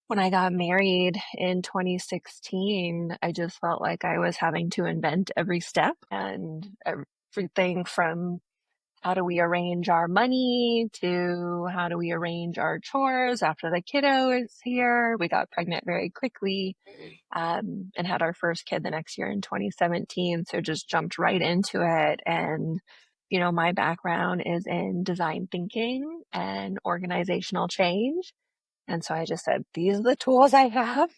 When I got married in 2016, I just felt like I was having to invent every step and everything from how do we arrange our money to how do we arrange our chores after the kiddo is here. We got pregnant very quickly and had our first kid the next year in 2017. So just jumped right into it. And, my background is in design thinking and organizational change. And so I just said, these are the tools I have.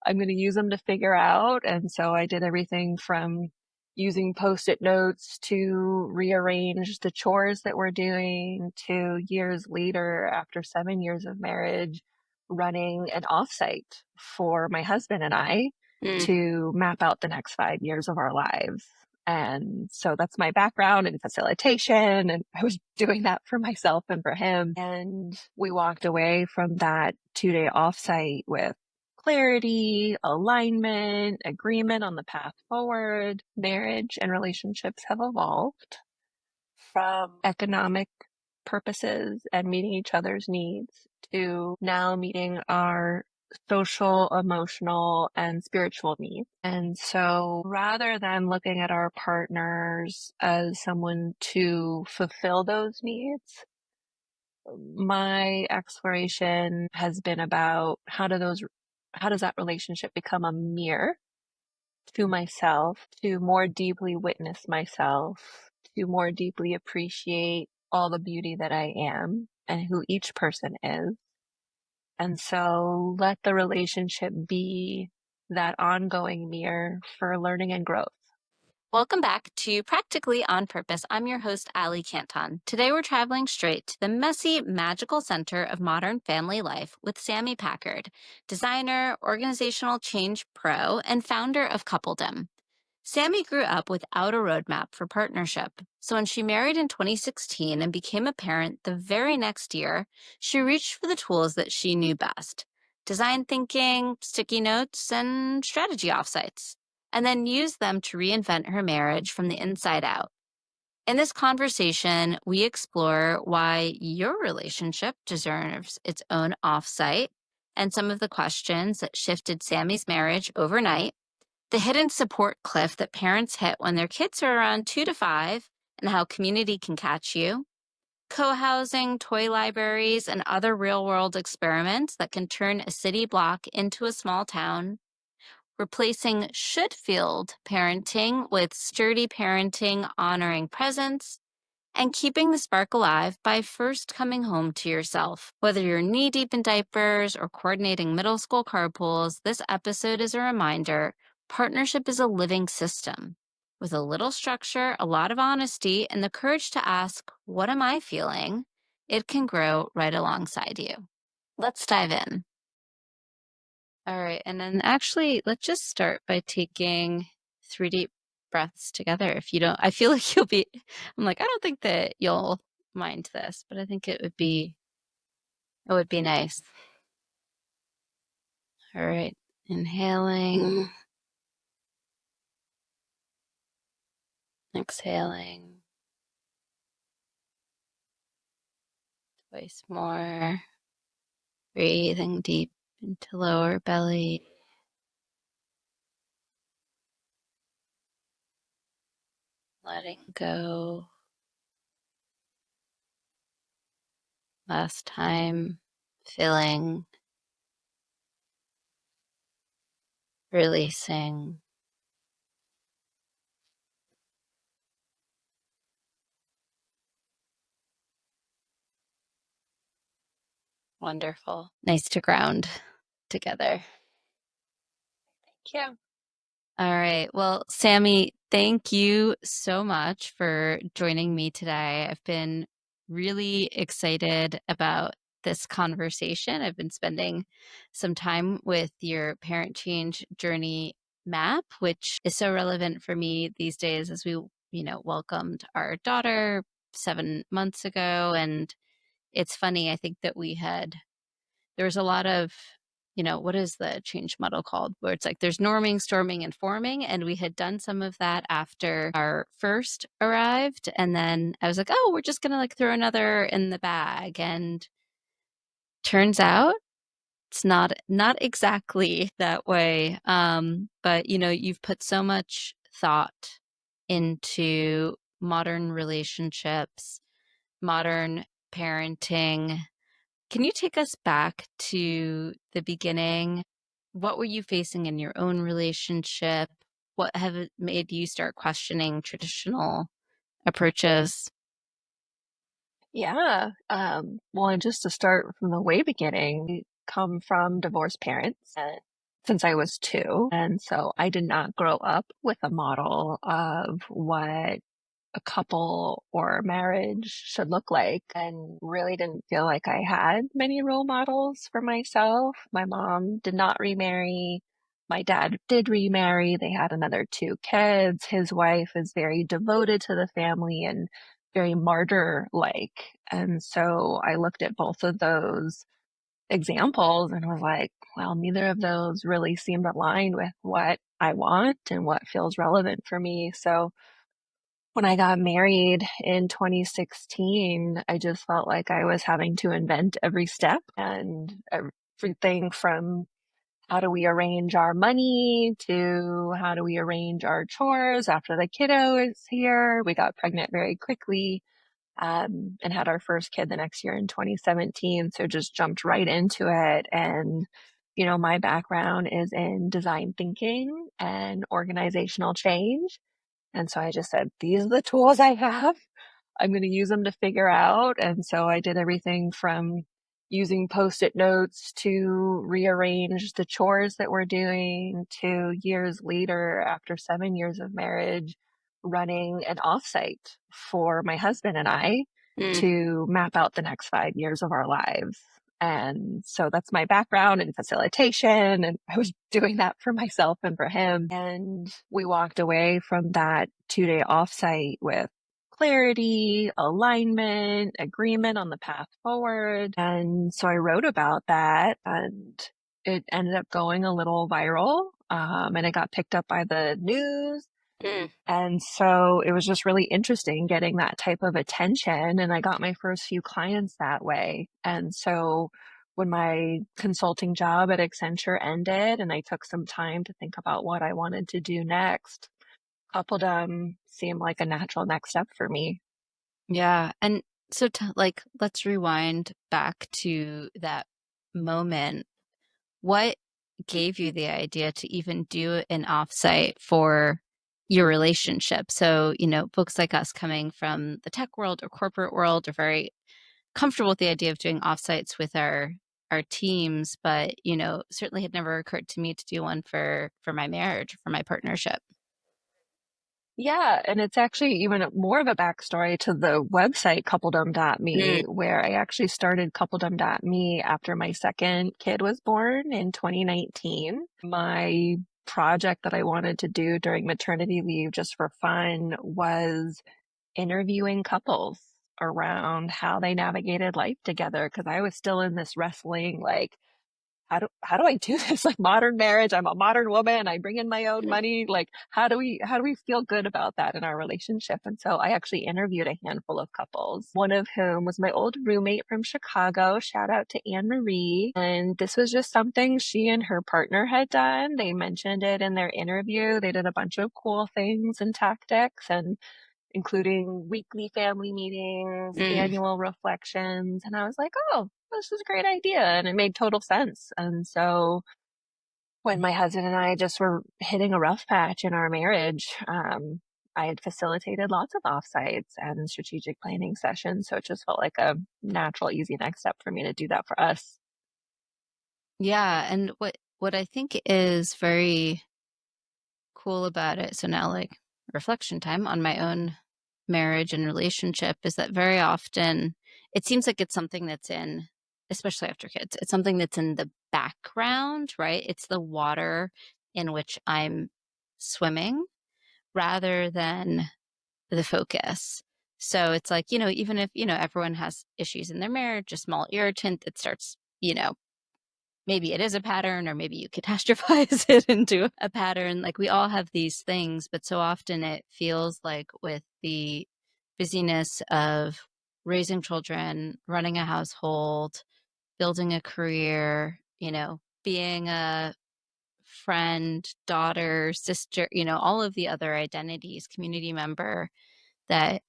I'm going to use them to figure out. And so I did everything from using Post-it notes to rearrange the chores that we're doing to years later, after 7 years of marriage, running an offsite for my husband and I to map out the next 5 years of our lives. And so that's my background in facilitation. And I was doing that for myself and for him. And we walked away from that 2-day offsite with clarity, alignment, agreement on the path forward. Marriage and relationships have evolved from economic purposes and meeting each other's needs to now meeting our social, emotional, and spiritual needs. And so rather than looking at our partners as someone to fulfill those needs, my exploration has been about how does that relationship become a mirror to myself, to more deeply witness myself, to more deeply appreciate all the beauty that I am and who each person is. And so let the relationship be that ongoing mirror for learning and growth. Welcome back to Practically on Purpose. I'm your host, Allie Canton. Today we're traveling straight to the messy, magical center of modern family life with Sami Packard, designer, organizational change pro, and founder of Coupledom. Sami grew up without a roadmap for partnership. So when she married in 2016 and became a parent the very next year, she reached for the tools that she knew best: design thinking, sticky notes, and strategy offsites, and then used them to reinvent her marriage from the inside out. In this conversation, we explore why your relationship deserves its own offsite and some of the questions that shifted Sami's marriage overnight, the hidden support cliff that parents hit when their kids are around 2 to 5, and how community can catch you, co-housing, toy libraries, and other real-world experiments that can turn a city block into a small town, replacing should-field parenting with sturdy parenting honoring presence, and keeping the spark alive by first coming home to yourself. Whether you're knee-deep in diapers or coordinating middle school carpools, this episode is a reminder: partnership is a living system. With a little structure, a lot of honesty, and the courage to ask, what am I feeling? It can grow right alongside you. Let's dive in. All right, and then actually, let's just start by taking 3 deep breaths together. If you don't, I feel like I'm like, I don't think that you'll mind this, but I think it would be nice. All right, inhaling, exhaling, twice more, breathing deep into lower belly, letting go. Last time, filling, releasing. Wonderful. Nice to ground together. Thank you. All right. Well, Sami, thank you so much for joining me today. I've been really excited about this conversation. I've been spending some time with your parent change journey map, which is so relevant for me these days as we, welcomed our daughter 7 months ago. And it's funny, I think that there was a lot of, what is the change model called? Where it's like there's norming, storming, and forming. And we had done some of that after our first arrived. And then I was like, oh, we're just going to throw another in the bag. And turns out it's not exactly that way. But you've put so much thought into modern relationships, modern parenting. Can you take us back to the beginning? What were you facing in your own relationship? What have it made you start questioning traditional approaches? Yeah. Well, and just to start from the way beginning, we come from divorced parents since I was two. And so I did not grow up with a model of what a couple or marriage should look like, and really didn't feel like I had many role models for myself. My mom did not remarry. My dad did remarry. They had another two kids. His wife is very devoted to the family and very martyr-like. And so I looked at both of those examples and was like, well, neither of those really seemed aligned with what I want and what feels relevant for me. So when I got married in 2016, I just felt like I was having to invent every step, and everything from how do we arrange our money to how do we arrange our chores after the kiddo is here. We got pregnant very quickly, and had our first kid the next year in 2017. So just jumped right into it. And, my background is in design thinking and organizational change. And so I just said, these are the tools I have. I'm going to use them to figure out. And so I did everything from using post-it notes to rearrange the chores that we're doing to years later, after 7 years of marriage, running an offsite for my husband and I Mm. to map out the next 5 years of our lives. And so that's my background in facilitation. And I was doing that for myself and for him. And we walked away from that 2-day offsite with clarity, alignment, agreement on the path forward. And so I wrote about that, and it ended up going a little viral. And it got picked up by the news. Mm. And so it was just really interesting getting that type of attention. And I got my first few clients that way. And so when my consulting job at Accenture ended and I took some time to think about what I wanted to do next, Coupledom seemed like a natural next step for me. Yeah. And so, like, let's rewind back to that moment. What gave you the idea to even do an offsite for your relationship? So, folks like us coming from the tech world or corporate world are very comfortable with the idea of doing offsites with our teams, but certainly had never occurred to me to do one for my marriage, for my partnership. Yeah, and it's actually even more of a backstory to the website Mm. coupledom.me, where I actually started coupledom.me after my second kid was born in 2019. My project that I wanted to do during maternity leave just for fun was interviewing couples around how they navigated life together, because I was still in this wrestling, like, how do I do this? Like, modern marriage, I'm a modern woman, I bring in my own money. Like, how do we feel good about that in our relationship? And so I actually interviewed a handful of couples, one of whom was my old roommate from Chicago. Shout out to Anne Marie. And this was just something she and her partner had done. They mentioned it in their interview. They did a bunch of cool things and tactics, and including weekly family meetings, Mm. annual reflections. And I was like, oh, this is a great idea. And it made total sense. And so when my husband and I just were hitting a rough patch in our marriage, I had facilitated lots of offsites and strategic planning sessions. So it just felt like a natural, easy next step for me to do that for us. Yeah, and what I think is very cool about it, so now, like, reflection time on my own marriage and relationship, is that very often it seems like it's something that's in, especially after kids, it's something that's in the background, right? It's the water in which I'm swimming rather than the focus. So it's like, even if, everyone has issues in their marriage, a small irritant that starts, maybe it is a pattern, or maybe you catastrophize it into a pattern. Like, we all have these things, but so often it feels like with the busyness of raising children, running a household, building a career, being a friend, daughter, sister, all of the other identities, community member that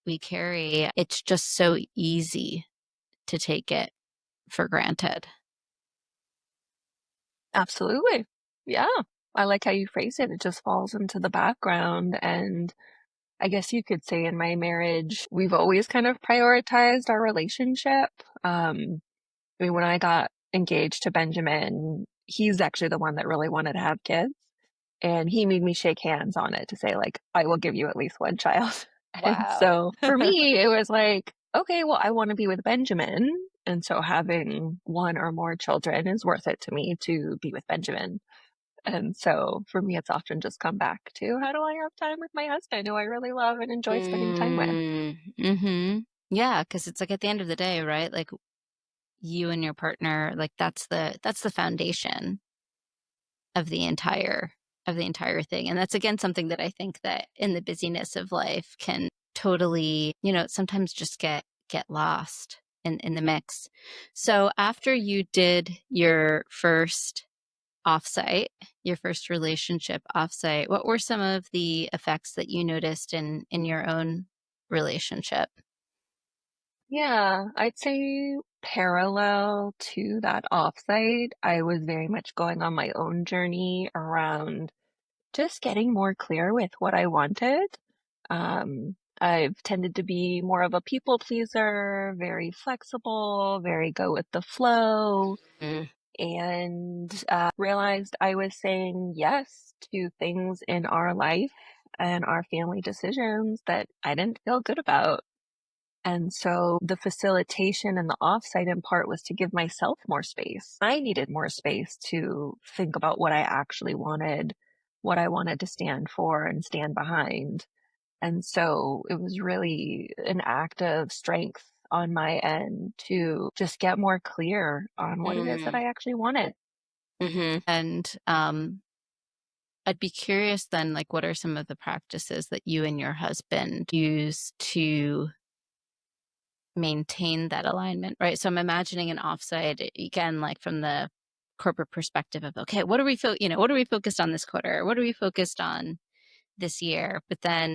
we carry, it's just so easy to take it for granted. Absolutely. Yeah. I like how you phrase it. It just falls into the background. And I guess you could say in my marriage, we've always kind of prioritized our relationship. I mean, when I got engaged to Benjamin, he's actually the one that really wanted to have kids. And he made me shake hands on it to say, like, I will give you at least one child. And Wow. so for me, it was like, okay, well, I want to be with Benjamin. And so having one or more children is worth it to me to be with Benjamin. And so for me, it's often just come back to how do I have time with my husband who I really love and enjoy spending time with? Mm-hmm. Yeah, because it's like at the end of the day, right? Like you and your partner, like that's the foundation of the entire thing. And that's again something that I think that in the busyness of life can totally, sometimes just get lost in the mix. So after you did your first offsite, your first relationship offsite, what were some of the effects that you noticed in your own relationship? Yeah, I'd say parallel to that offsite, I was very much going on my own journey around just getting more clear with what I wanted. I've tended to be more of a people pleaser, very flexible, very go with the flow, Mm, and realized I was saying yes to things in our life and our family decisions that I didn't feel good about. And so the facilitation and the offsite in part was to give myself more space. I needed more space to think about what I actually wanted, what I wanted to stand for and stand behind. And so it was really an act of strength on my end to just get more clear on what it is that mm, I actually wanted. And I'd be curious then, like, what are some of the practices that you and your husband use to maintain that alignment, right? So I'm imagining an offsite again, like from the corporate perspective of, okay, what are we focused on this quarter? What are we focused on this year? But then,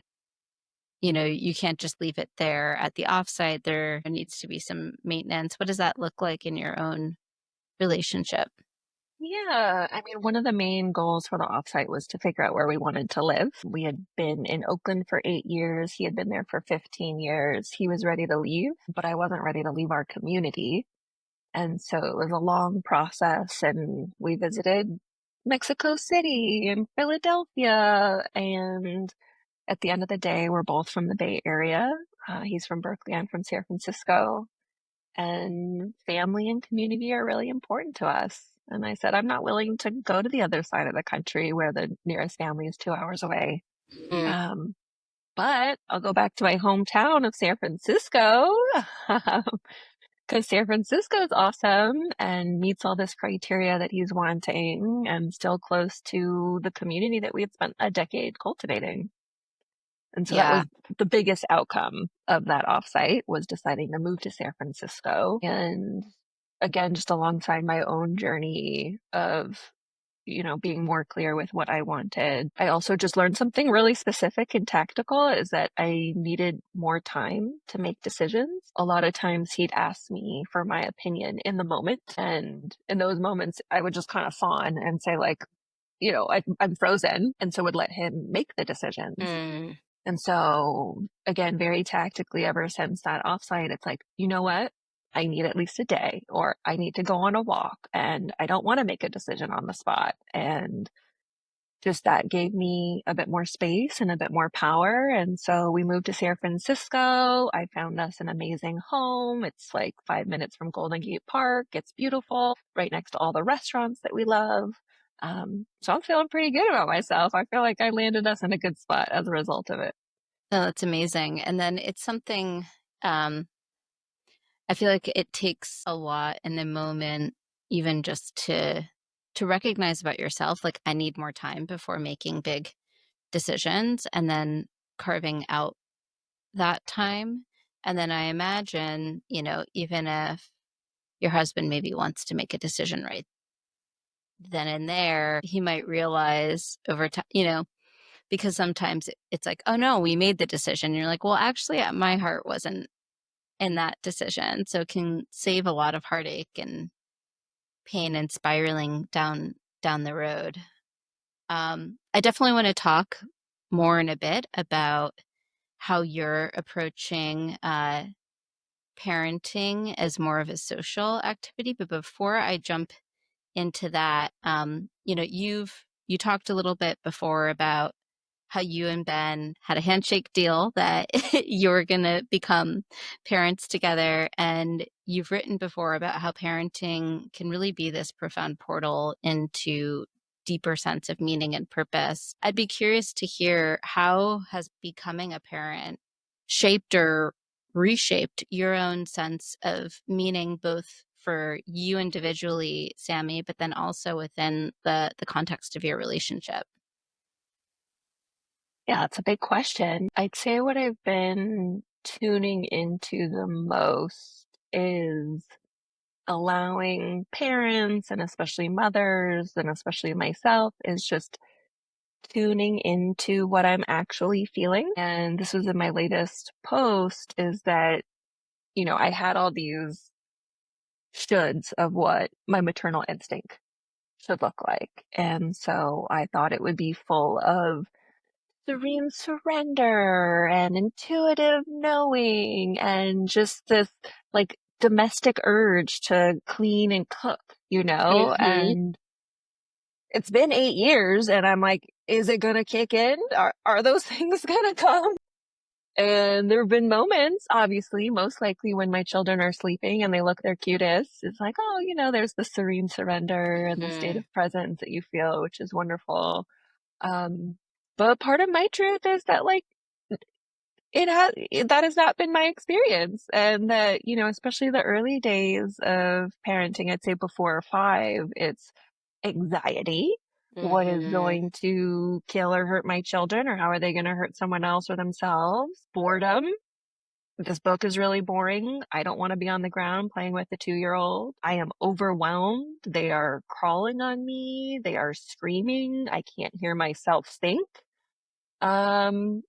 you can't just leave it there at the offsite. There needs to be some maintenance. What does that look like in your own relationship? Yeah, I mean, one of the main goals for the offsite was to figure out where we wanted to live. We had been in Oakland for 8 years. He had been there for 15 years. He was ready to leave, but I wasn't ready to leave our community. And so it was a long process, and we visited Mexico City and Philadelphia. And at the end of the day, we're both from the Bay Area. He's from Berkeley, I'm from San Francisco, and family and community are really important to us. And I said, I'm not willing to go to the other side of the country where the nearest family is 2 hours away. Mm, Um, but I'll go back to my hometown of San Francisco because San Francisco is awesome and meets all this criteria that he's wanting and still close to the community that we had spent a decade cultivating. And so that yeah. was the biggest outcome of that offsite was deciding to move to San Francisco. And again, just alongside my own journey of, being more clear with what I wanted. I also just learned something really specific and tactical is that I needed more time to make decisions. A lot of times he'd ask me for my opinion in the moment. And in those moments, I would just kind of fawn and say like, I'm frozen. And so would let him make the decisions. Mm, And so, again, very tactically, ever since that offsite, it's like, you know what? I need at least a day, or I need to go on a walk, and I don't want to make a decision on the spot. And just that gave me a bit more space and a bit more power. And so we moved to San Francisco. I found us an amazing home. It's like 5 minutes from Golden Gate Park. It's beautiful, right next to all the restaurants that we love. So I'm feeling pretty good about myself. I feel like I landed us in a good spot as a result of it. no, that's amazing. And then it's something, um, I feel like it takes a lot in the moment, even just to recognize about yourself, like I need more time before making big decisions, and then carving out that time. And then I imagine, even if your husband maybe wants to make a decision right then and there. He might realize over time, because sometimes it's like, oh no, we made the decision. And you're like, well, actually, my heart wasn't in that decision. So it can save a lot of heartache and pain and spiraling down the road. I definitely want to talk more in a bit about how you're approaching parenting as more of a social activity. But before I jump into that, you talked a little bit before about how you and Ben had a handshake deal that you were going to become parents together. And you've written before about how parenting can really be this profound portal into deeper sense of meaning and purpose. I'd be curious to hear, how has becoming a parent shaped or reshaped your own sense of meaning, both for you individually, Sami, but then also within the context of your relationship? Yeah, it's a big question. I'd say what I've been tuning into the most is allowing parents and especially mothers and especially myself is just tuning into what I'm actually feeling. And this was in my latest post, is that, I had all these shoulds of what my maternal instinct should look like. And so I thought it would be full of serene surrender and intuitive knowing and just this like domestic urge to clean and cook, Mm-hmm. and it's been 8 years and I'm like, is it gonna kick in? Are those things gonna come? And there have been moments, obviously, most likely when my children are sleeping and they look their cutest. It's like, oh, there's the serene surrender and the state Mm-hmm. of presence that you feel, which is wonderful. Um, but part of my truth is that like that has not been my experience. And that, especially the early days of parenting, I'd say before 5, it's anxiety. What is Mm-hmm. going to kill or hurt my children, or how are they going to hurt someone else or themselves? Boredom. This book is really boring. I don't want to be on the ground playing with the 2-year-old. I am overwhelmed. They are crawling on me. They are screaming. I can't hear myself think. And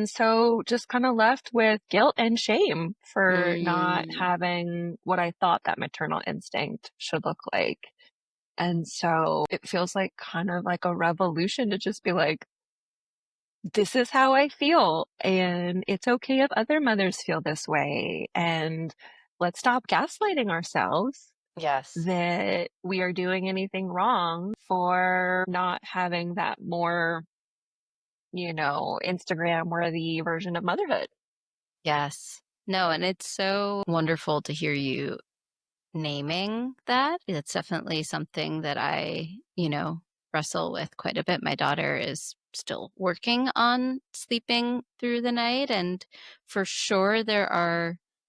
so just kind of left with guilt and shame for not Mm, having what I thought that maternal instinct should look like. And so it feels like kind of like a revolution to just be like, this is how I feel. And it's okay if other mothers feel this way. And let's stop gaslighting ourselves yes. that we are doing anything wrong for not having that more, Instagram worthy version of motherhood. Yes. No, and it's so wonderful to hear you naming that. It's definitely something that I, wrestle with quite a bit. My daughter is still working on sleeping through the night. And for sure,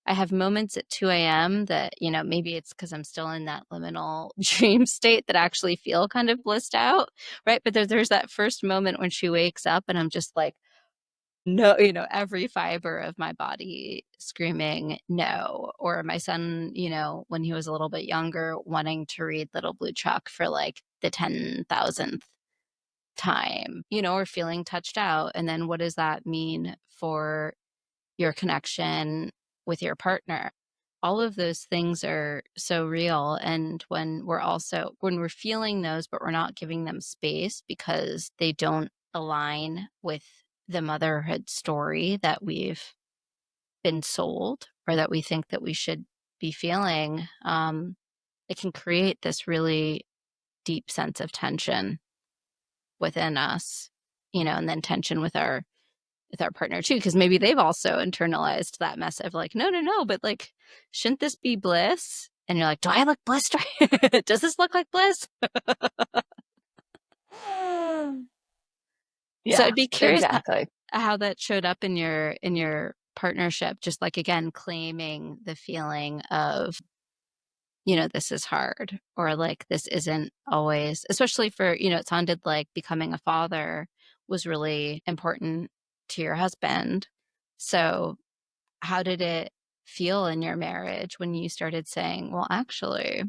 I have moments at 2 a.m. that, maybe it's because I'm still in that liminal dream state that actually feel kind of blissed out, right? But there's that first moment when she wakes up and I'm just like, no, every fiber of my body screaming no. Or my son, when he was a little bit younger, wanting to read Little Blue Truck for like the 10,000th time, or feeling touched out. And then what does that mean for your connection with your partner? All of those things are so real. And when we're feeling those, but we're not giving them space because they don't align with the motherhood story that we've been sold or that we think that we should be feeling, it can create this really deep sense of tension within us, and then tension with our partner too, because maybe they've also internalized that mess of like, no, no, no, but like, shouldn't this be bliss? And you're like, do I look blissed? Does this look like bliss? So Yeah, I'd be curious exactly. how that showed up in your partnership, just like again claiming the feeling of, this is hard, or like this isn't always, especially for, it sounded like becoming a father was really important to your husband. So how did it feel in your marriage when you started saying, well, actually,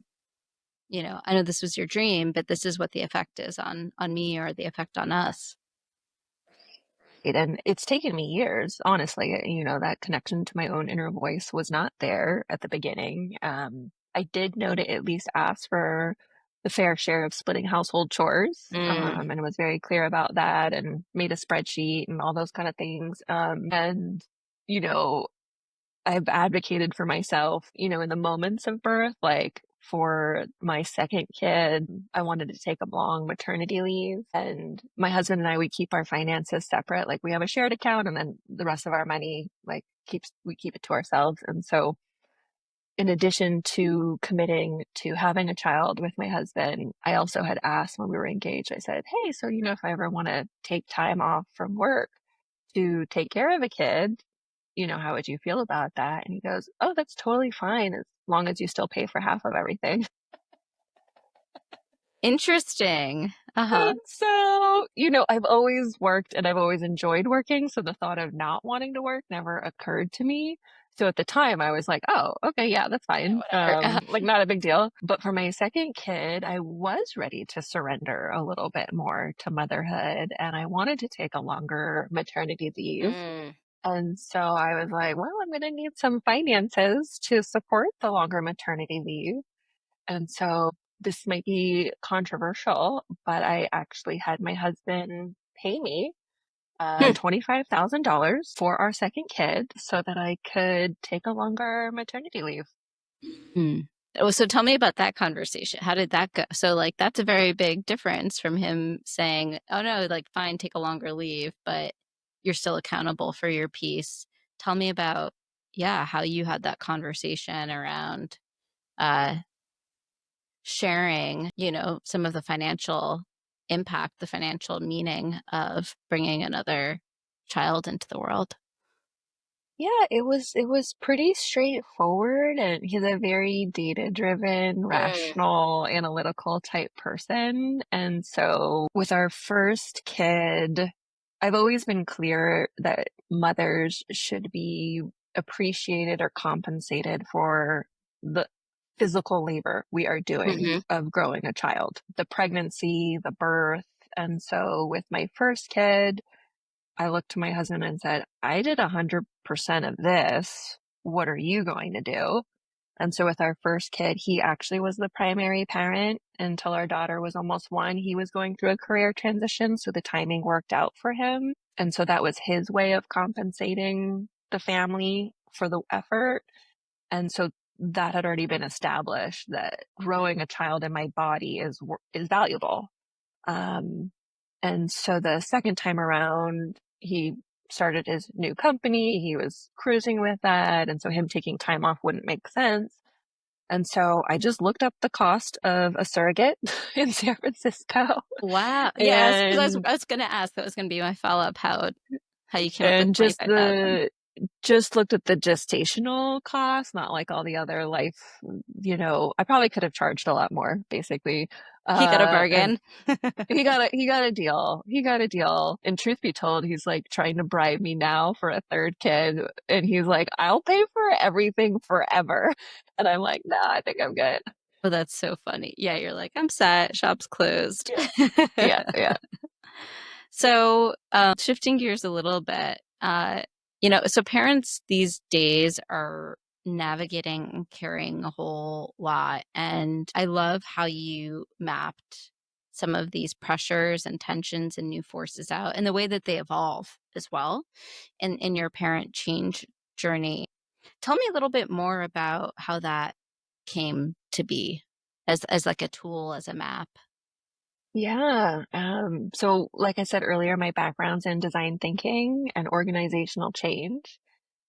I know this was your dream, but this is what the effect is on me or the effect on us. And it's taken me years, honestly. That connection to my own inner voice was not there at the beginning. I did know to at least ask for the fair share of splitting household chores, Mm. and was very clear about that and made a spreadsheet and all those kind of things. And, you know, I've advocated for myself, in the moments of birth, like for my second kid, I wanted to take a long maternity leave. And my husband and I, we keep our finances separate. Like we have a shared account and then the rest of our money, like we keep it to ourselves. And so in addition to committing to having a child with my husband, I also had asked when we were engaged, I said, hey, so, if I ever want to take time off from work to take care of a kid, how would you feel about that? And he goes, oh, that's totally fine as long as you still pay for half of everything. Interesting. Uh-huh. And so, I've always worked and I've always enjoyed working. So the thought of not wanting to work never occurred to me. So at the time I was like, oh, okay, yeah, that's Yeah, fine. whatever. Like not a big deal. But for my second kid, I was ready to surrender a little bit more to motherhood and I wanted to take a longer maternity leave. Mm. And so I was like, well, I'm going to need some finances to support the longer maternity leave. And so this might be controversial, but I actually had my husband pay me Hmm. $25,000 for our second kid so that I could take a longer maternity leave. Hmm. Oh, so tell me about that conversation. How did that go? So, like, that's a very big difference from him saying, oh, no, like, fine, take a longer leave, but you're still accountable for your piece. Tell me about, yeah, how you had that conversation around uh, sharing, some of the financial impact, the financial meaning of bringing another child into the world. Yeah, it was pretty straightforward and he's a very data-driven, Mm. rational, analytical type person. And so with our first kid, I've always been clear that mothers should be appreciated or compensated for the physical labor we are doing Hmm. of growing a child, the pregnancy, the birth. And so with my first kid, I looked to my husband and said, I did 100% of this. What are you going to do? And so with our first kid, he actually was the primary parent until our daughter was almost 1. He was going through a career transition, so the timing worked out for him. And so that was his way of compensating the family for the effort. And so that had already been established that growing a child in my body is valuable. Um, and so the second time around, he started his new company. He was cruising with that. And so him taking time off wouldn't make sense. And so I just looked up the cost of a surrogate in San Francisco Wow. Yes, because and I was going to ask, that was going to be my follow-up, how you came up with and $25,000. just looked at the gestational cost, not like all the other life, I probably could have charged a lot more, basically. He got a And bargain. he got a deal. He got a deal. And truth be told, he's like trying to bribe me now for a third kid. And he's like, I'll pay for everything forever. And I'm like, nah, I think I'm good. Oh, that's so funny. Yeah, you're like, I'm set, shop's closed. Yeah. Yeah. Yeah. So, shifting gears a little bit, so parents these days are navigating and carrying a whole lot. And I love how you mapped some of these pressures and tensions and new forces out and the way that they evolve as well in your parent change journey. Tell me a little bit more about how that came to be as like a tool, as a map. Yeah. So like I said earlier, my background's in design thinking and organizational change.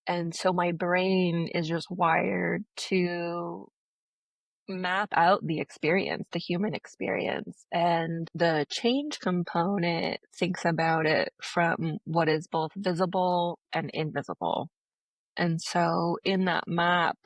And so my brain is just wired to map out the experience, the human experience. And the change component thinks about it from what is both visible and invisible. And so in that map,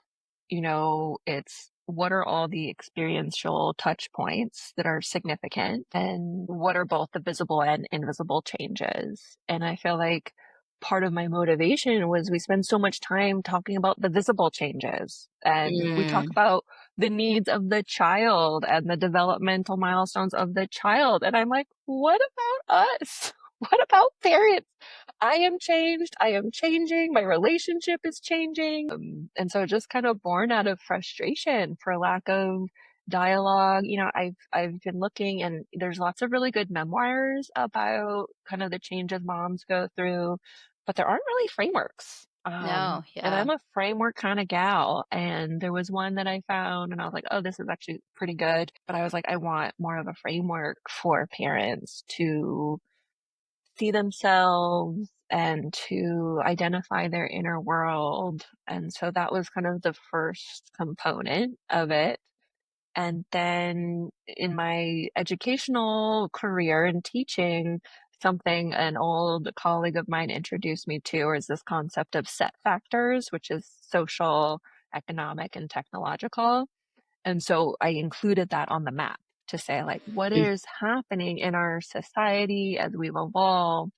it's what are all the experiential touch points that are significant and what are both the visible and invisible changes. And I feel like part of my motivation was we spend so much time talking about the visible changes, and we talk Mm. about the needs of the child and the developmental milestones of the child. And I'm like, what about us? What about parents? I am changed. I am changing. My relationship is changing. And so just kind of born out of frustration for lack of dialogue. I've been looking, and there's lots of really good memoirs about kind of the changes moms go through, but there aren't really frameworks. No, And yeah. I'm a framework kind of gal. And there was one that I found, and I was like, oh, this is actually pretty good. But I was like, I want more of a framework for parents to see themselves and to identify their inner world. And so that was kind of the first component of it. And then in my educational career and teaching, something an old colleague of mine introduced me to is this concept of set factors, which is social, economic, and technological. And so I included that on the map to say, like, what Mm. is happening in our society as we've evolved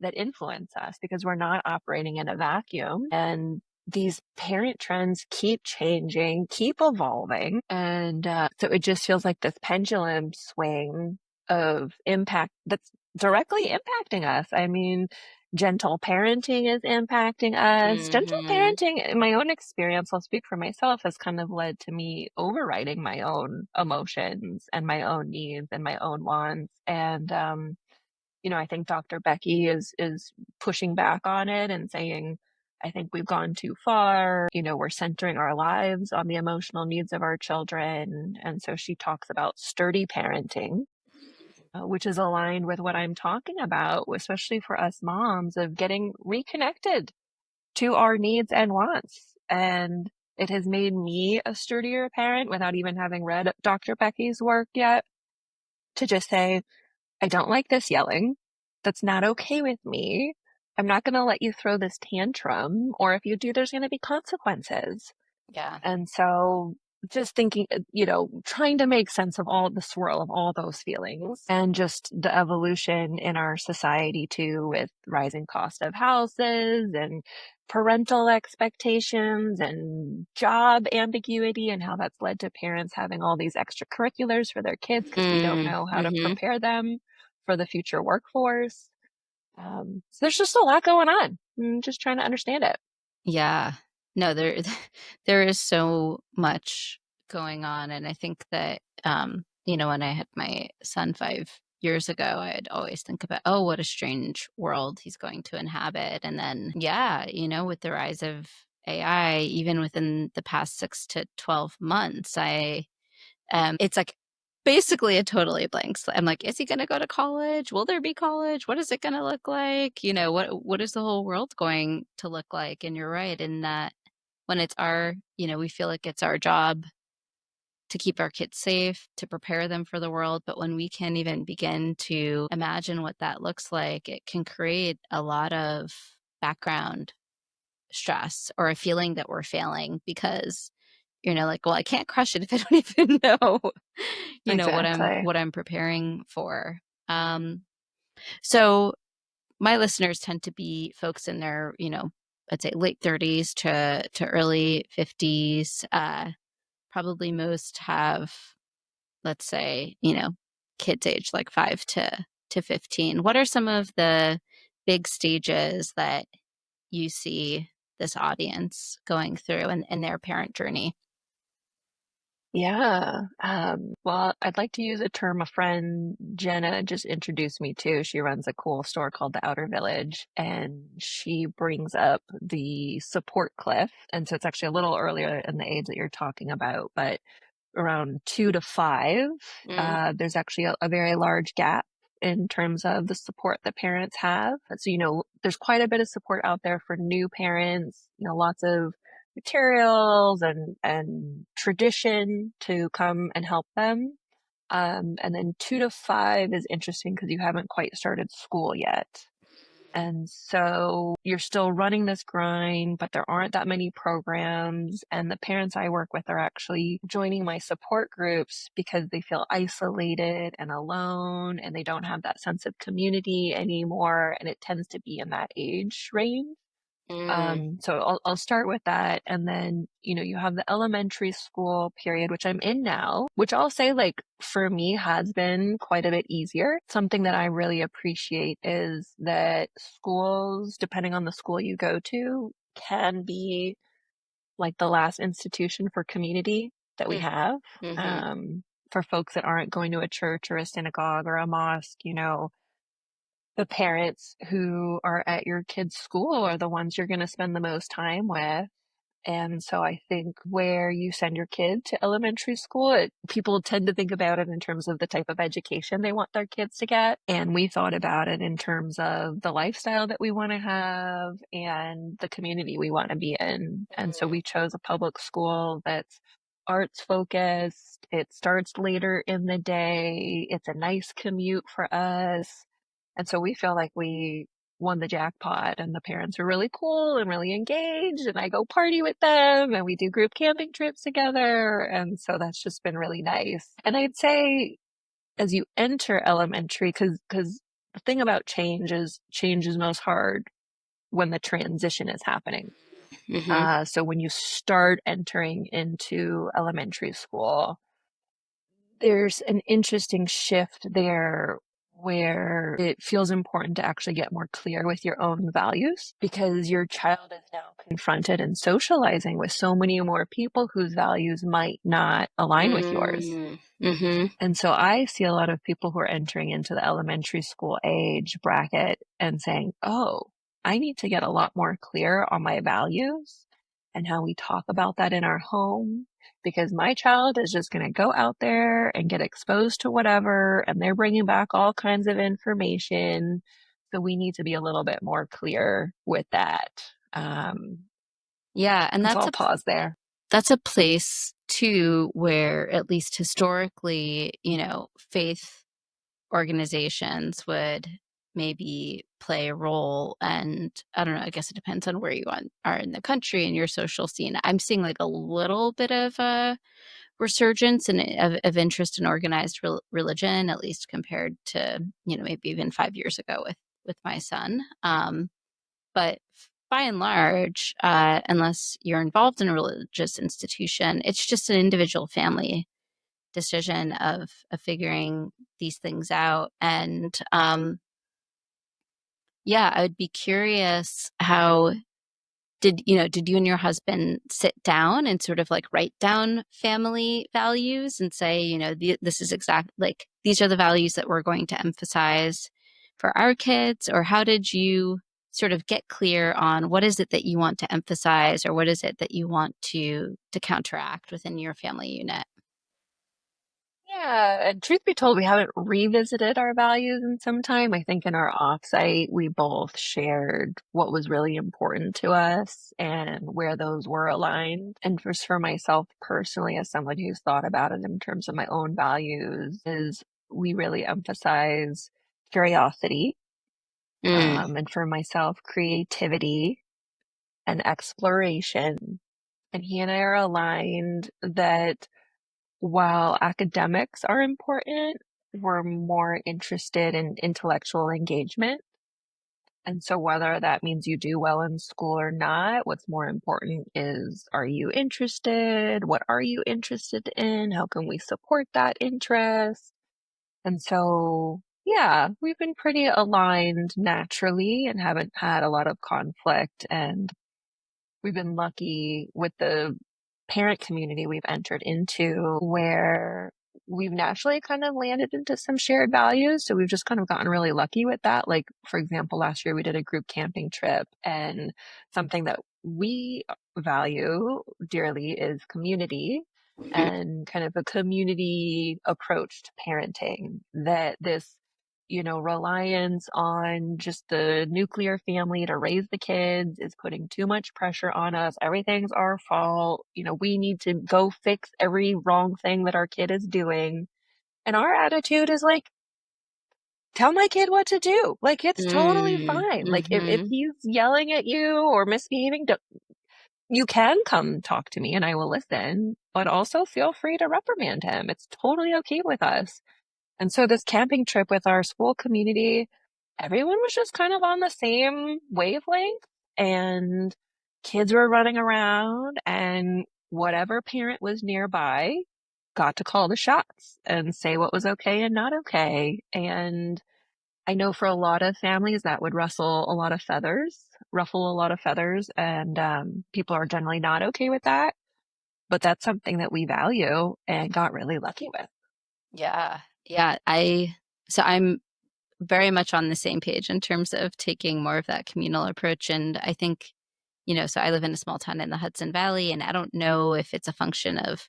that influence us, because we're not operating in a vacuum. And these parent trends keep changing, keep evolving. And so it just feels like this pendulum swing of impact that's directly impacting us. I mean, gentle parenting is impacting us. Gentle Mm-hmm. parenting, in my own experience, I'll speak for myself, has kind of led to me overriding my own emotions and my own needs and my own wants. And I think Dr. Becky is pushing back on it and saying, I think we've gone too far. We're centering our lives on the emotional needs of our children. And so she talks about sturdy parenting, which is aligned with what I'm talking about, especially for us moms, of getting reconnected to our needs and wants. And it has made me a sturdier parent without even having read Dr. Becky's work yet, to just say, I don't like this yelling. That's not okay with me. I'm not going to let you throw this tantrum, or if you do, there's going to be consequences. Yeah. And so just thinking, trying to make sense of all the swirl of all those feelings, and just the evolution in our society too, with rising cost of houses and parental expectations and job ambiguity, and how that's led to parents having all these extracurriculars for their kids because we don't know how to Mm-hmm. prepare them for the future workforce. So there's just a lot going on. I'm just trying to understand it. Yeah. No, there there is so much going on, and I think that, when I had my son 5 years ago, I'd always think about, "Oh, what a strange world he's going to inhabit," and then, yeah, with the rise of AI, even within the past 6 to 12 months, it's like basically a totally blank slate. I'm like, is he gonna go to college? Will there be college? What is it gonna look like? What is the whole world going to look like? And you're right in that when it's we feel like it's our job to keep our kids safe, to prepare them for the world. But when we can't even begin to imagine what that looks like, it can create a lot of background stress or a feeling that we're failing because like, well, I can't crush it if I don't even know, what I'm Exactly. what I'm preparing for. Um, so my listeners tend to be folks in their, I'd say late 30s to early 50s. Probably most have, let's say, kids age like 5 to 15. What are some of the big stages that you see this audience going through in their parent journey? Yeah. Well, I'd like to use a term a friend Jenna just introduced me to. She runs a cool store called the Outer Village, and she brings up the support cliff. And so it's actually a little earlier in the age that you're talking about, but around 2 to 5, Mm. there's actually a very large gap in terms of the support that parents have. So, there's quite a bit of support out there for new parents, lots of materials and tradition to come and help them. And then 2 to 5 is interesting because you haven't quite started school yet. And so you're still running this grind, but there aren't that many programs. And the parents I work with are actually joining my support groups because they feel isolated and alone and they don't have that sense of community anymore. And it tends to be in that age range. Mm. So I'll start with that. And then, you have the elementary school period, which I'm in now, which I'll say, like, for me has been quite a bit easier. Something that I really appreciate is that schools, depending on the school you go to, can be like the last institution for community that we have. Mm-hmm. For folks that aren't going to a church or a synagogue or a mosque, the parents who are at your kid's school are the ones you're going to spend the most time with. And so I think where you send your kid to elementary school, people tend to think about it in terms of the type of education they want their kids to get. And we thought about it in terms of the lifestyle that we want to have and the community we want to be in. And so we chose a public school that's arts focused. It starts later in the day. It's a nice commute for us. And so we feel like we won the jackpot and the parents are really cool and really engaged and I go party with them and we do group camping trips together. And so that's just been really nice. And I'd say as you enter elementary, because the thing about change is most hard when the transition is happening. Mm-hmm. So when you start entering into elementary school, there's an interesting shift there where it feels important to actually get more clear with your own values because your child is now confronted and socializing with so many more people whose values might not align with yours. Mm-hmm. And so I see a lot of people who are entering into the elementary school age bracket and saying, oh, I need to get a lot more clear on my values and how we talk about that in our home because my child is just going to go out there and get exposed to whatever and they're bringing back all kinds of information. So we need to be a little bit more clear with that. Yeah, and And so I'll pause there. that's a place too where, at least historically, faith organizations would maybe play a role. And I don't know, I guess it depends on where you are in the country and your social scene. I'm seeing like a little bit of a resurgence of interest in organized religion, at least compared to, maybe even 5 years ago with my son. But by and large, unless you're involved in a religious institution, it's just an individual family decision of figuring these things out. And yeah, I would be curious, how did you and your husband sit down and sort of like write down family values and say, this is like these are the values that we're going to emphasize for our kids? Or how did you sort of get clear on what is it that you want to emphasize, or what is it that you want to counteract within your family unit? Yeah, and truth be told, we haven't revisited our values in some time. I think in our offsite, we both shared what was really important to us and where those were aligned. And for myself personally, as someone who's thought about it in terms of my own values, is we really emphasize curiosity. Mm. And for myself, creativity and exploration. And he and I are aligned that while academics are important, we're more interested in intellectual engagement. And so whether that means you do well in school or not, what's more important is, are you interested? What are you interested in? How can we support that interest? And so, yeah, we've been pretty aligned naturally and haven't had a lot of conflict. And we've been lucky with the parent community we've entered into where we've naturally kind of landed into some shared values. So we've just kind of gotten really lucky with that. Like, for example, last year we did a group camping trip, and something that we value dearly is community and kind of a community approach to parenting. That this reliance on just the nuclear family to raise the kids is putting too much pressure on us. Everything's our fault. We need to go fix every wrong thing that our kid is doing. And our attitude is like, tell my kid what to do. Like, it's totally Mm, fine. Like, if mm-hmm. he's yelling at you or misbehaving, you can come talk to me and I will listen, but also feel free to reprimand him. It's totally okay with us. And so this camping trip with our school community, everyone was just kind of on the same wavelength, and kids were running around, and whatever parent was nearby got to call the shots and say what was okay and not okay. And I know for a lot of families that would ruffle a lot of feathers, and people are generally not okay with that. But that's something that we value and got really lucky with. Yeah. Yeah. I'm very much on the same page in terms of taking more of that communal approach. And I think, so I live in a small town in the Hudson Valley, and I don't know if it's a function of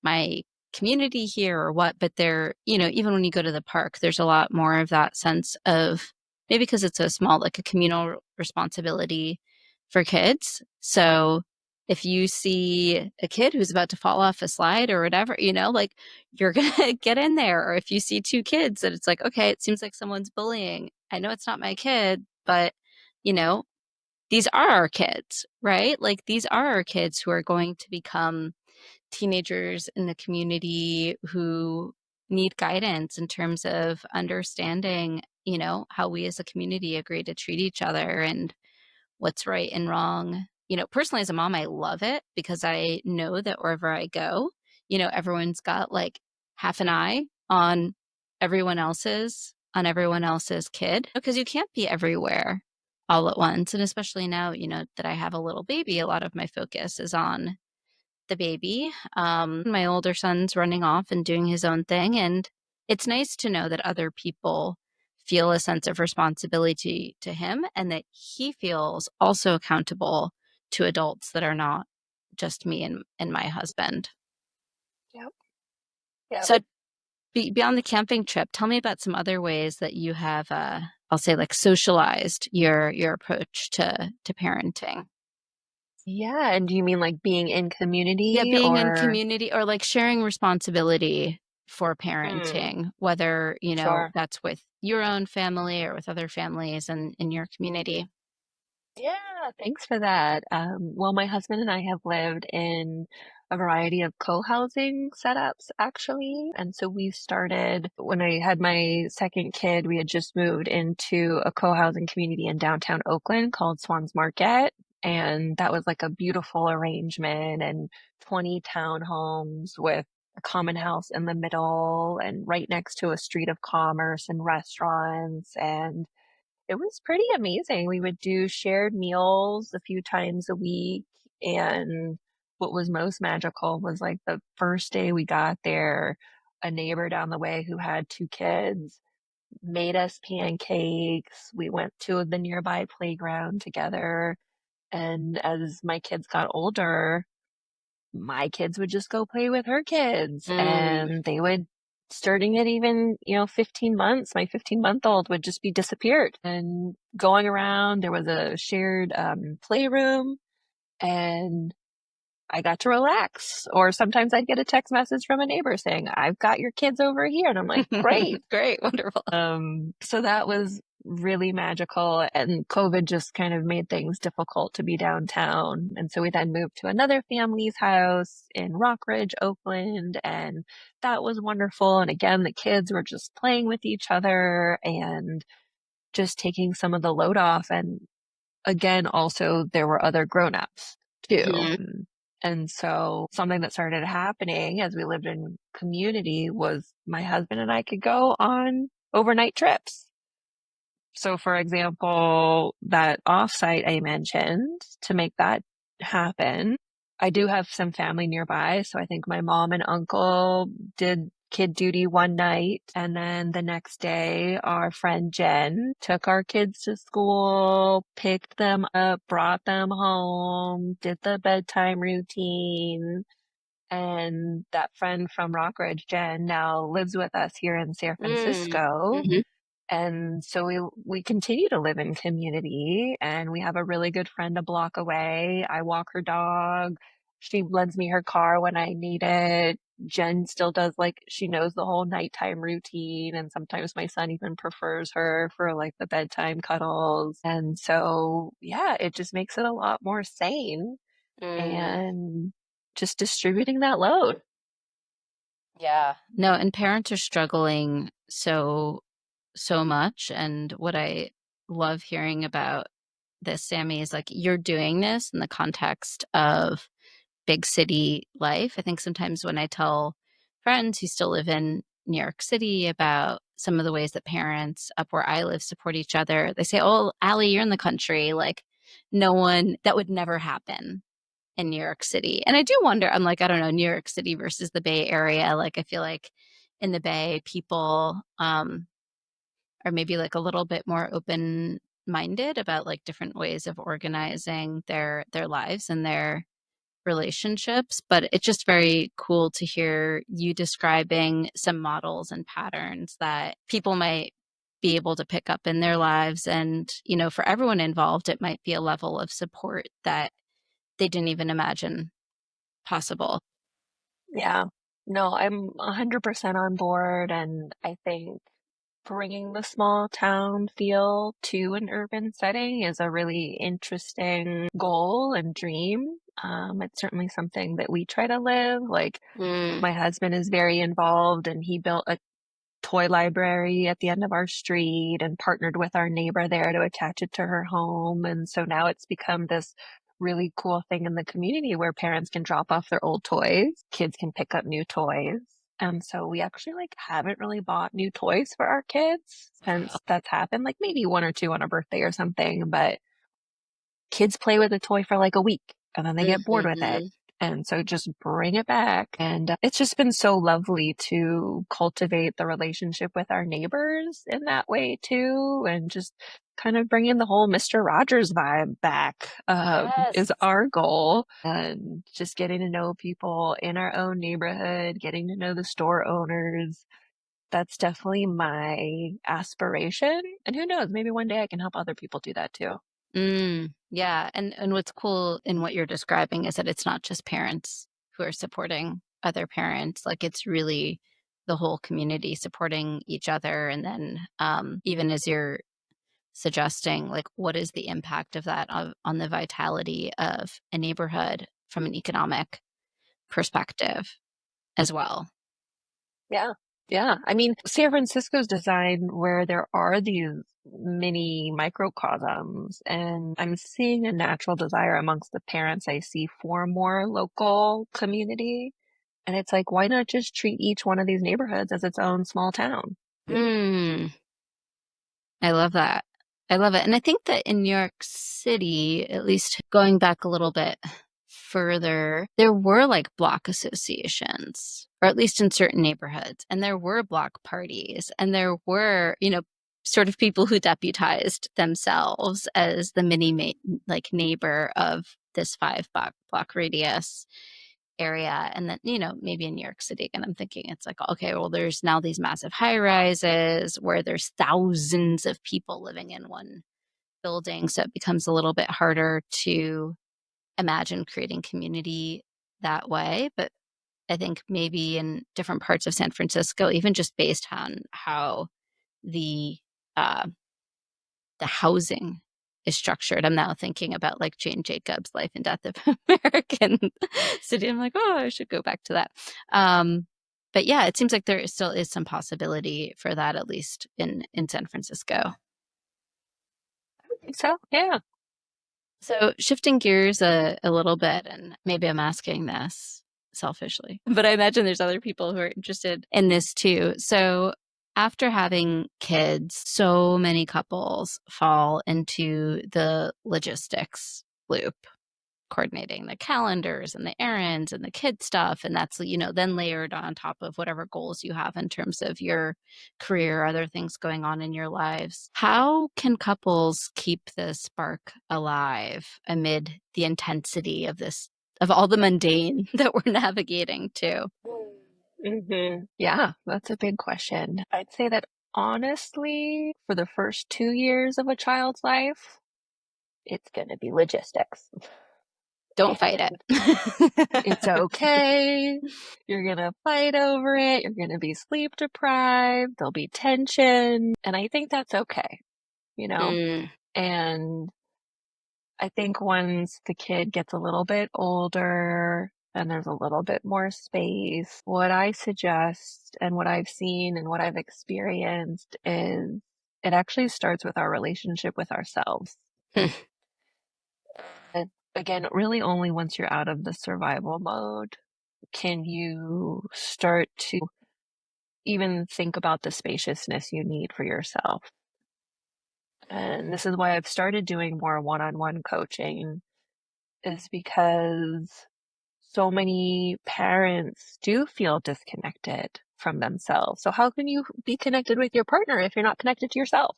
my community here or what, but there, even when you go to the park, there's a lot more of that sense of, maybe because it's so small, like a communal responsibility for kids. So if you see a kid who's about to fall off a slide or whatever, like, you're going to get in there. Or if you see two kids that it's like, okay, it seems like someone's bullying. I know it's not my kid, but, you know, these are our kids, right? Like, these are our kids who are going to become teenagers in the community who need guidance in terms of understanding, how we as a community agree to treat each other and what's right and wrong. Personally, as a mom, I love it because I know that wherever I go, everyone's got like half an eye on everyone else's kid, because you can't be everywhere all at once. And especially now, that I have a little baby, a lot of my focus is on the baby. My older son's running off and doing his own thing. And it's nice to know that other people feel a sense of responsibility to him, and that he feels also accountable to adults that are not just me and my husband. Yep. Yep. So, beyond the camping trip, tell me about some other ways that you have, I'll say, like, socialized your approach to parenting. Yeah. And do you mean like being in Yeah, community being in or? community, or like sharing responsibility for Hmm, parenting, whether, sure. that's with your own family or with other families and in your community. Yeah, thanks for that. Well, my husband and I have lived in a variety of co-housing setups, actually. And so we started when I had my second kid, we had just moved into a co-housing community in downtown Oakland called Swans Market. And that was like a beautiful arrangement, and 20 townhomes with a common house in the middle and right next to a street of commerce and restaurants. And it was pretty amazing. We would do shared meals a few times a week. And what was most magical was like the first day we got there, a neighbor down the way who had two kids made us pancakes. We went to the nearby playground together. And as my kids got older, my kids would just go play with her kids, Mm, and they would, starting at even 15 months, my 15-month-old would just be disappeared and going around. There was a shared playroom, and I got to relax. Or sometimes I'd get a text message from a neighbor saying, I've got your kids over here, and I'm like, great. great, wonderful. So that was really magical, and COVID just kind of made things difficult to be downtown. And so we then moved to another family's house in Rockridge, Oakland, and that was wonderful. And again, the kids were just playing with each other and just taking some of the load off. And again, also there were other grown-ups too. Mhm. And so something that started happening as we lived in community was my husband and I could go on overnight trips. So for example, that offsite I mentioned, to make that happen, I do have some family nearby. So I think my mom and uncle did kid duty one night. And then the next day, our friend Jen took our kids to school, picked them up, brought them home, did the bedtime routine. And that friend from Rockridge, Jen, now lives with us here in San Mm, Francisco. mhm. And so we continue to live in community, and we have a really good friend a block away. I walk her dog. She lends me her car when I need it. Jen still does like she knows the whole nighttime routine, and sometimes my son even prefers her for like the bedtime cuddles. And so, yeah, it just makes it a lot more sane Mm, and just distributing that load. yeah. No, and parents are struggling so much. And what I love hearing about this, Sammy, is like you're doing this in the context of big city life. I think sometimes when I tell friends who still live in New York City about some of the ways that parents up where I live support each other, they say, "Oh, Allie, you're in the country. Like, no one, that would never happen in New York City." And I do wonder, I'm like, I don't know, New York City versus the Bay Area. Like, I feel like in the Bay, people are maybe like a little bit more open minded about like different ways of organizing their lives and their relationships, but it's just very cool to hear you describing some models and patterns that people might be able to pick up in their lives. And, you know, for everyone involved, it might be a level of support that they didn't even imagine possible. Yeah. No, I'm 100% on board. And I think bringing the small town feel to an urban setting is a really interesting goal and dream. It's certainly something that we try to live. Like, Mm, my husband is very involved and he built a toy library at the end of our street and partnered with our neighbor there to attach it to her home. And so now it's become this really cool thing in the community where parents can drop off their old toys, kids can pick up new toys. And so we actually like haven't really bought new toys for our kids since that's happened, like maybe one or two on a birthday or something, but kids play with a toy for like a week and then they get bored with it. mhm. And so just bring it back. And it's just been so lovely to cultivate the relationship with our neighbors in that way too. And just kind of bringing the whole Mr. Rogers vibe back Yes. is our goal. And just getting to know people in our own neighborhood, getting to know the store owners. That's definitely my aspiration. And who knows, maybe one day I can help other people do that too. Yeah. And what's cool in what you're describing is that it's not just parents who are supporting other parents. Like it's really the whole community supporting each other. And then even as you're suggesting, like what is the impact of that on the vitality of a neighborhood from an economic perspective as well. Yeah. Yeah. I mean, San Francisco's designed where there are these mini microcosms, and I'm seeing a natural desire amongst the parents I see for more local community. And it's like, why not just treat each one of these neighborhoods as its own small town? Mm. I love that. I love it. And I think that in New York City, at least going back a little bit further, there were like block associations, or at least in certain neighborhoods, and there were block parties, and there were, you know, sort of people who deputized themselves as the like neighbor of this block radius area. And then, you know, maybe in New York City, and I'm thinking it's like, okay, well, there's now these massive high rises where there's thousands of people living in one building. So it becomes a little bit harder to imagine creating community that way. But I think maybe in different parts of San Francisco, even just based on how the uh, the housing is structured. I'm now thinking about like Jane Jacobs' Life and Death of American City. I'm like, oh, I should go back to that. Um, but yeah, it seems like there still is some possibility for that, at least in San Francisco. So, yeah. So shifting gears a little bit, and maybe I'm asking this selfishly, but I imagine there's other people who are interested in this too. So after having kids, so many couples fall into the logistics loop, coordinating the calendars and the errands and the kid stuff. And that's, you know, then layered on top of whatever goals you have in terms of your career, other things going on in your lives. How can couples keep the spark alive amid the intensity of this, of all the mundane that we're navigating too? Yeah, that's a big question. I'd say that honestly, for the first 2 years of a child's life, it's going to be logistics. Don't fight And it's it. okay. You're gonna fight over it. You're gonna be sleep deprived. There'll be tension. And I think that's okay, you know? Mm, And I think once the kid gets a little bit older and there's a little bit more space, what I suggest and what I've seen and what I've experienced is it actually starts with our relationship with ourselves. hmm, And again, really only once you're out of the survival mode can you start to even think about the spaciousness you need for yourself. And this is why I've started doing more one-on-one coaching, is because so many parents do feel disconnected from themselves. So how can you be connected with your partner if you're not connected to yourself?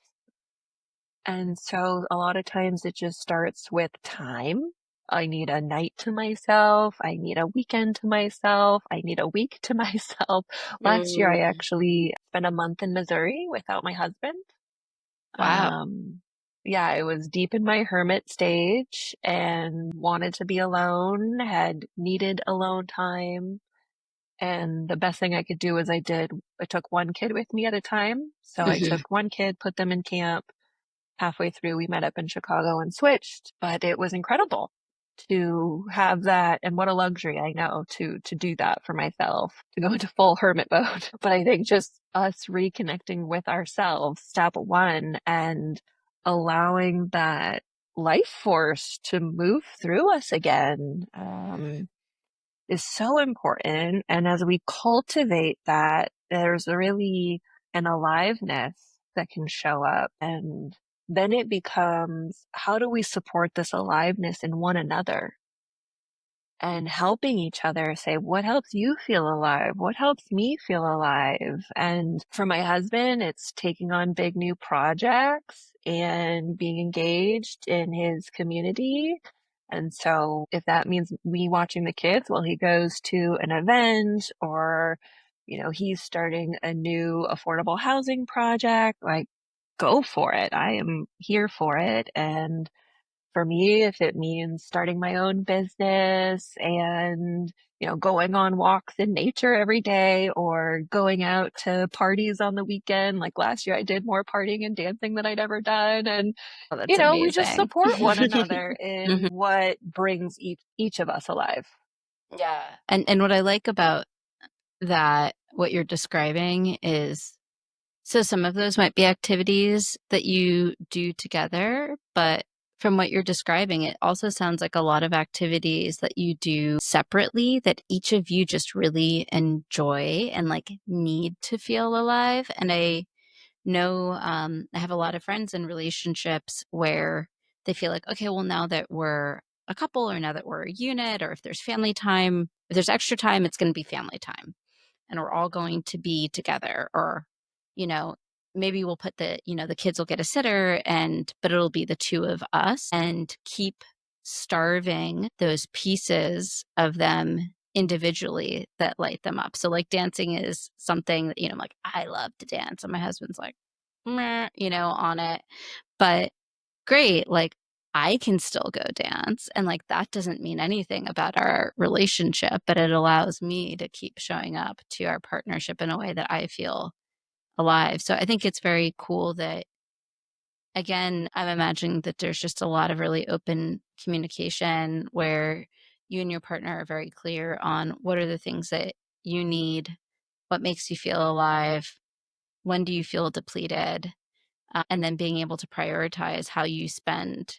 And so a lot of times it just starts with time. I need a night to myself. I need a weekend to myself. I need a week to myself. Last year, I mm, actually spent a month in Missouri without my husband. wow. Yeah, I was deep in my hermit stage and wanted to be alone, had needed alone time. And the best thing I could do is I took one kid with me at a time. So I Hmm. took one kid, put them in camp. Halfway through, we met up in Chicago and switched, but it was incredible to have that. And what a luxury, I know, to do that for myself, to go into full hermit mode. But I think just us reconnecting with ourselves, step one, and allowing that life force to move through us again, is so important. And as we cultivate that, there's really an aliveness that can show up. And then it becomes, how do we support this aliveness in one another? And helping each other say, what helps you feel alive? What helps me feel alive? And for my husband, it's taking on big new projects and being engaged in his community. And so if that means me watching the kids while he goes to an event, or, he's starting a new affordable housing project, like, go for it. I am here for it. And for me, if it means starting my own business and, going on walks in nature every day or going out to parties on the weekend, like last year I did more partying and dancing than I'd ever done. And, Oh, that's we just amazing. support one another in Mhm. what brings each of us alive. Yeah. And what I like about that, what you're describing is, so some of those might be activities that you do together, but from what you're describing, it also sounds like a lot of activities that you do separately that each of you just really enjoy and like need to feel alive. And I know I have a lot of friends in relationships where they feel like, okay, well, now that we're a couple or now that we're a unit, or if there's family time, if there's extra time, it's going to be family time and we're all going to be together, or you know maybe we'll put the kids will get a sitter, and but it'll be the two of us, and keep starving those pieces of them individually that light them up. So like dancing is something that I'm like, I love to dance, and my husband's like, meh, on it, but great, like I can still go dance, and like that doesn't mean anything about our relationship, but it allows me to keep showing up to our partnership in a way that I feel alive. So I think it's very cool that, again, I'm imagining that there's just a lot of really open communication where you and your partner are very clear on what are the things that you need, what makes you feel alive, when do you feel depleted, and then being able to prioritize how you spend,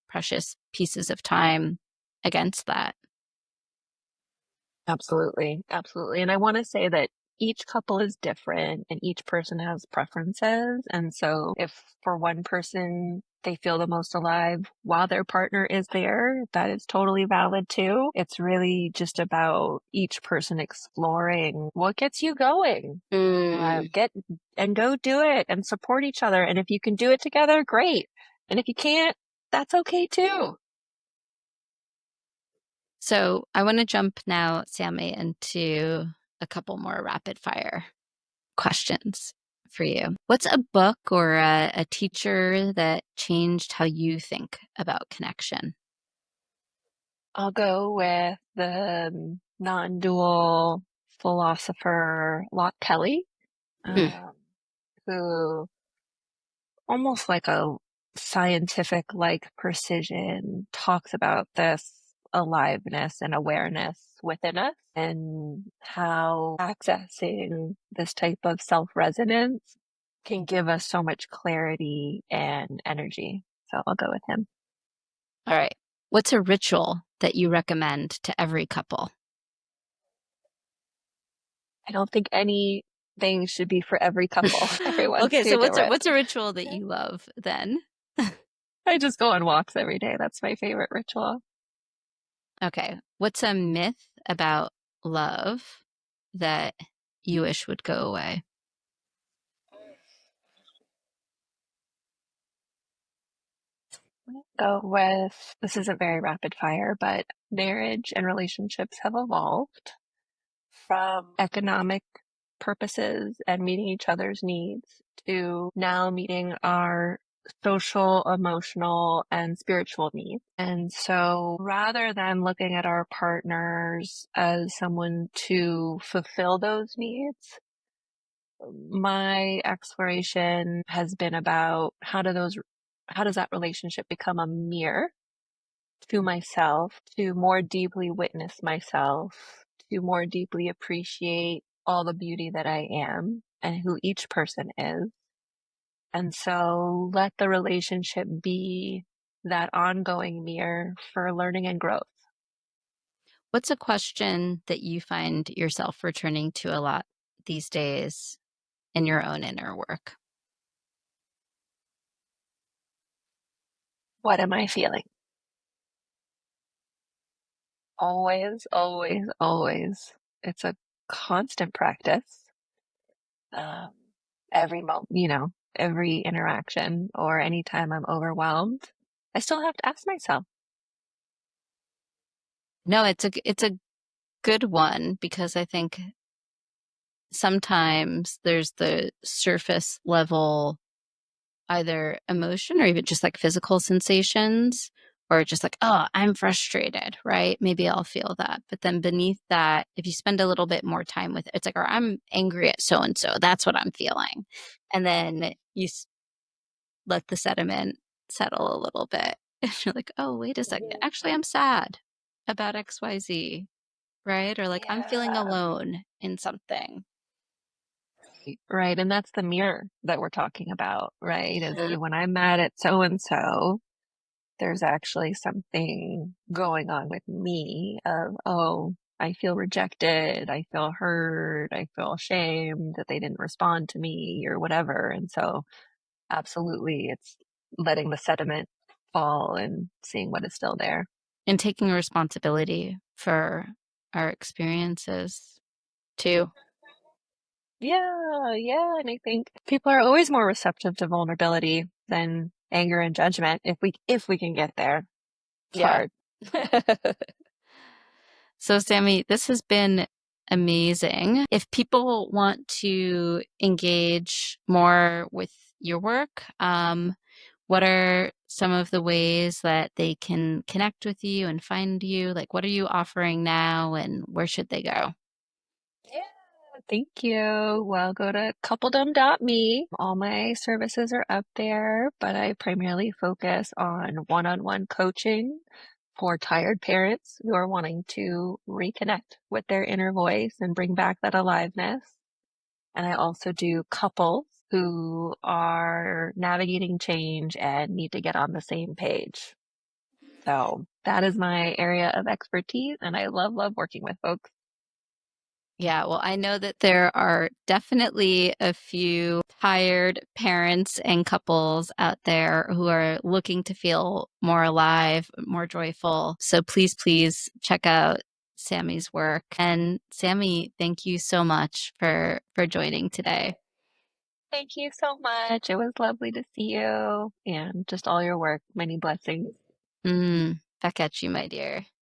precious pieces of time against that. Absolutely. Absolutely. And I want to say that each couple is different and each person has preferences. And so if for one person they feel the most alive while their partner is there, that is totally valid too. It's really just about each person exploring what gets you going. Mm. Get and go do it and support each other. And if you can do it together, great. And if you can't, that's okay too. So I want to jump now, Sammy, into a couple more rapid fire questions for you. What's a book or a teacher that changed how you think about connection? I'll go with the non-dual philosopher Loch Kelly, Mm. um, who almost like a scientific like precision talks about this aliveness and awareness within us and how accessing this type of self-resonance can give us so much clarity and energy. So I'll go with him. All right. What's a ritual that you recommend to every couple? I don't think anything should be for every couple. Everyone's Okay, so favorite. what's a ritual that you love then? I just go on walks every day. That's my favorite ritual. Okay. What's a myth about love that you wish would go away? Go with this isn't very rapid fire, but marriage and relationships have evolved from economic purposes and meeting each other's needs to now meeting our social, emotional, and spiritual needs. And so rather than looking at our partners as someone to fulfill those needs, my exploration has been about how does that relationship become a mirror to myself, to more deeply witness myself, to more deeply appreciate all the beauty that I am and who each person is. And so let the relationship be that ongoing mirror for learning and growth. What's a question that you find yourself returning to a lot these days in your own inner work? What am I feeling? Always, always, always. It's a constant practice. Um, every interaction or anytime I'm overwhelmed, I still have to ask myself, No, it's a good one because I think sometimes there's the surface level either emotion or even just like physical sensations or just like, oh, I'm frustrated, right? Maybe I'll feel that. But then beneath that, if you spend a little bit more time with it, it's like, or I'm angry at so and so. That's what I'm feeling. And then let the sediment settle a little bit. And you're like, oh, wait a second. Mhm. Actually, I'm sad about XYZ, right? Or like, I'm feeling Yeah, alone in something. right. And that's the mirror that we're talking about, right? Is Mhm. when I'm mad at so and so, there's actually something going on with me of, oh, I feel rejected, I feel hurt, I feel ashamed that they didn't respond to me or whatever. And so absolutely, it's letting the sediment fall and seeing what is still there. And taking responsibility for our experiences too. Yeah, yeah. And I think people are always more receptive to vulnerability than anger and judgment if we can get there. It's Yeah. hard. So, Sammy, this has been amazing. If people want to engage more with your work, what are some of the ways that they can connect with you and find you? Like, what are you offering now and where should they go? Yeah, thank you. Well, go to coupledom.me. All my services are up there, but I primarily focus on one-on-one coaching for tired parents who are wanting to reconnect with their inner voice and bring back that aliveness. And I also do couples who are navigating change and need to get on the same page. So that is my area of expertise, and I love, love working with folks. Yeah, well, I know that there are definitely a few tired parents and couples out there who are looking to feel more alive, more joyful. So please, please check out Sammy's work. And Sammy, thank you so much for joining today. Thank you so much. It was lovely to see you and just all your work. Many blessings. Back at you, my dear.